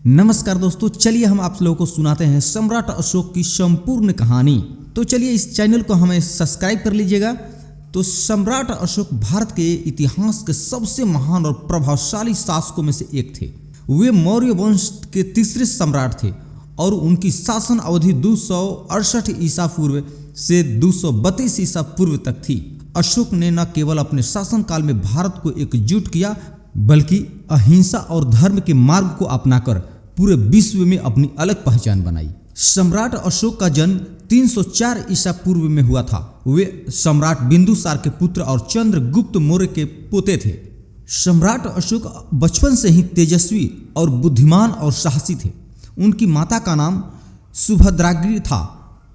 नमस्कार दोस्तों, चलिए हम आप लोगों को सुनाते हैं सम्राट अशोक की संपूर्ण कहानी। तो चलिए इस चैनल को हमें सब्सक्राइब कर लीजिएगा। तो सम्राट अशोक भारत के इतिहास के सबसे महान और प्रभावशाली शासकों में से एक थे। वे मौर्य वंश के तीसरे सम्राट थे और उनकी शासन अवधि 268 ईसा पूर्व से 232 ईसा पूर्व तक थी। अशोक ने न केवल अपने शासनकाल में भारत को एकजुट किया, बल्कि अहिंसा और धर्म के मार्ग को अपनाकर पूरे विश्व में अपनी अलग पहचान बनाई। सम्राट अशोक का जन्म 304 ईसा पूर्व में हुआ था। वे सम्राट बिंदुसार के पुत्र और चंद्रगुप्त मौर्य के पोते थे। सम्राट अशोक बचपन से ही तेजस्वी और बुद्धिमान और साहसी थे। उनकी माता का नाम सुभद्रागिरी था।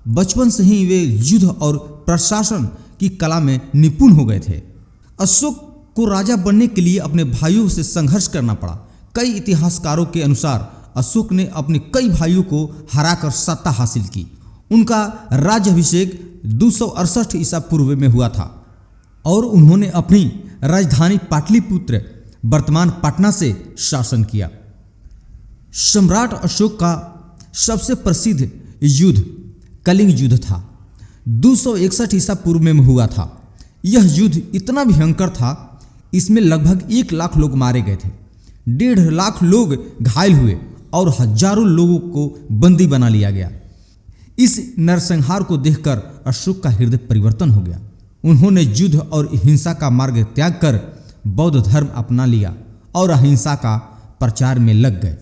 बचपन से ही वे युद्ध और प्रशासन की कला में निपुण हो गए थे। अशोक को राजा बनने के लिए अपने भाइयों से संघर्ष करना पड़ा। कई इतिहासकारों के अनुसार अशोक ने अपने कई भाइयों को हराकर सत्ता हासिल की। उनका राज्याभिषेक 268 ईसा पूर्व में हुआ था और उन्होंने अपनी राजधानी पाटलिपुत्र वर्तमान पटना से शासन किया। सम्राट अशोक का सबसे प्रसिद्ध युद्ध कलिंग युद्ध था। 261 ईसा पूर्व में हुआ था। यह युद्ध इतना भयंकर था, इसमें लगभग 1 लाख लोग मारे गए थे, 1.5 लाख लोग घायल हुए और हजारों लोगों को बंदी बना लिया गया। इस नरसंहार को देखकर अशोक का हृदय परिवर्तन हो गया। उन्होंने युद्ध और हिंसा का मार्ग त्याग कर बौद्ध धर्म अपना लिया और अहिंसा का प्रचार में लग गए।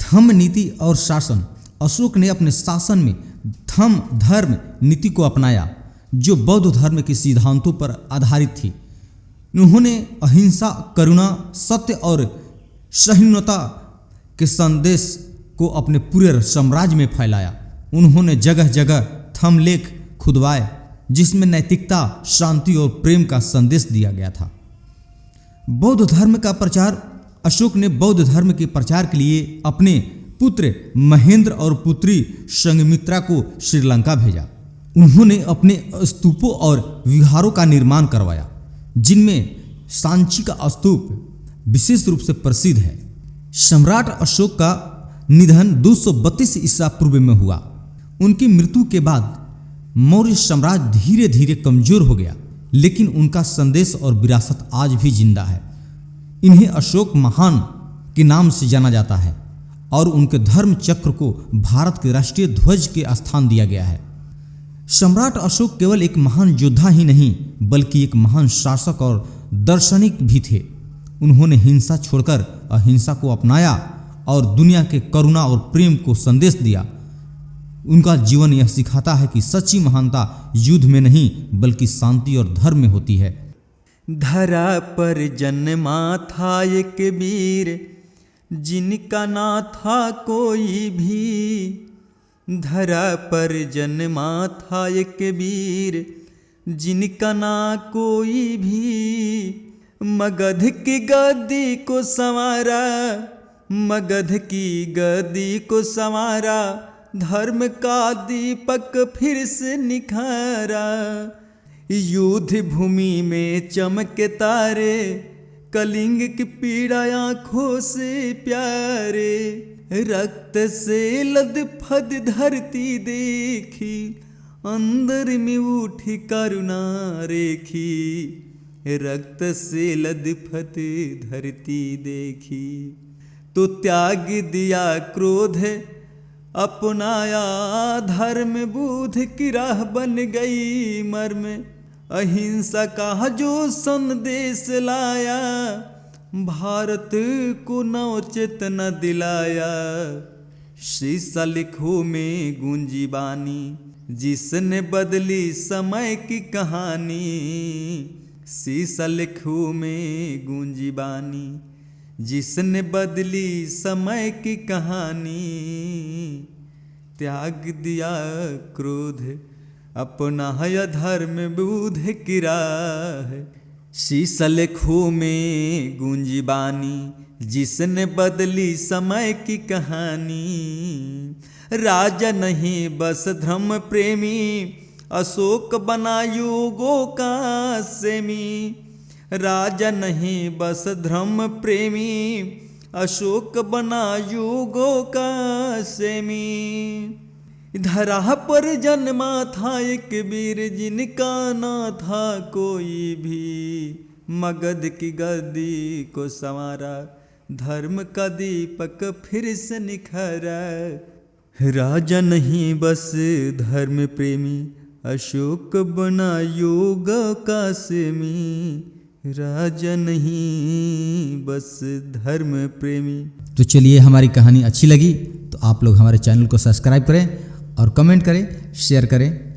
धम्म नीति और शासन। अशोक ने अपने शासन में धम्म धर्म नीति को अपनाया, जो बौद्ध धर्म के सिद्धांतों पर आधारित थी। उन्होंने अहिंसा, करुणा, सत्य और सहिष्णुता के संदेश को अपने पूरे साम्राज्य में फैलाया। उन्होंने जगह जगह धम्मलेख खुदवाए, जिसमें नैतिकता, शांति और प्रेम का संदेश दिया गया था। बौद्ध धर्म का प्रचार। अशोक ने बौद्ध धर्म के प्रचार के लिए अपने पुत्र महेंद्र और पुत्री संघमित्रा को श्रीलंका भेजा। उन्होंने अपने स्तूपों और विहारों का निर्माण करवाया, जिनमें सांची का स्तूप विशेष रूप से प्रसिद्ध है। सम्राट अशोक का निधन 232 ईसा पूर्व में हुआ। उनकी मृत्यु के बाद मौर्य साम्राज्य धीरे धीरे कमजोर हो गया, लेकिन उनका संदेश और विरासत आज भी जिंदा है। इन्हें अशोक महान के नाम से जाना जाता है और उनके धर्म चक्र को भारत के राष्ट्रीय ध्वज के स्थान दिया गया है। सम्राट अशोक केवल एक महान योद्धा ही नहीं, बल्कि एक महान शासक और दार्शनिक भी थे। उन्होंने हिंसा छोड़कर अहिंसा को अपनाया और दुनिया के करुणा और प्रेम को संदेश दिया। उनका जीवन यह सिखाता है कि सच्ची महानता युद्ध में नहीं, बल्कि शांति और धर्म में होती है। धरा पर जन्मा था एक वीर, जिनका ना था कोई भी। धरा पर जन्मा था एक वीर, जिनका ना कोई भी। मगध की गद्दी को संवारा, मगध की गद्दी को संवारा। धर्म का दीपक फिर से निखारा। युद्ध भूमि में चमके तारे, कलिंग की पीड़ा आँखों से प्यारे। रक्त से लदफद धरती देखी, अंदर में उठी करुणा रेखी। रक्त से लदफद धरती देखी, तो त्याग दिया क्रोध अपनाया। धर्म बुद्ध की राह बन गई मर्म, अहिंसा का जो संदेश लाया। भारत को नव चेतना दिलाया। शीशा लिखो में गूंजी बानी, जिसने बदली समय की कहानी। शीशा लिखो में गूंजी बानी, जिसने बदली समय की कहानी। त्याग दिया क्रोध अपनाया धर्म बुद्ध की राह। शीशा लिखो में गूंजी बानी, जिसने बदली समय की कहानी। राजा नहीं बस धर्म प्रेमी, अशोक बना युगों का सेमी। राजा नहीं बस धर्म प्रेमी, अशोक बना युगों का सेमी। धरा पर जन्मा था एक वीर जिनका ना था कोई भी, मगध की गद्दी को संवारा धर्म का दीपक फिर से निखरा। राजा नहीं बस धर्म प्रेमी, अशोक बना योग का सेमी। राजा नहीं बस धर्म प्रेमी। तो चलिए, हमारी कहानी अच्छी लगी तो आप लोग हमारे चैनल को सब्सक्राइब करें और कमेंट करें, शेयर करें।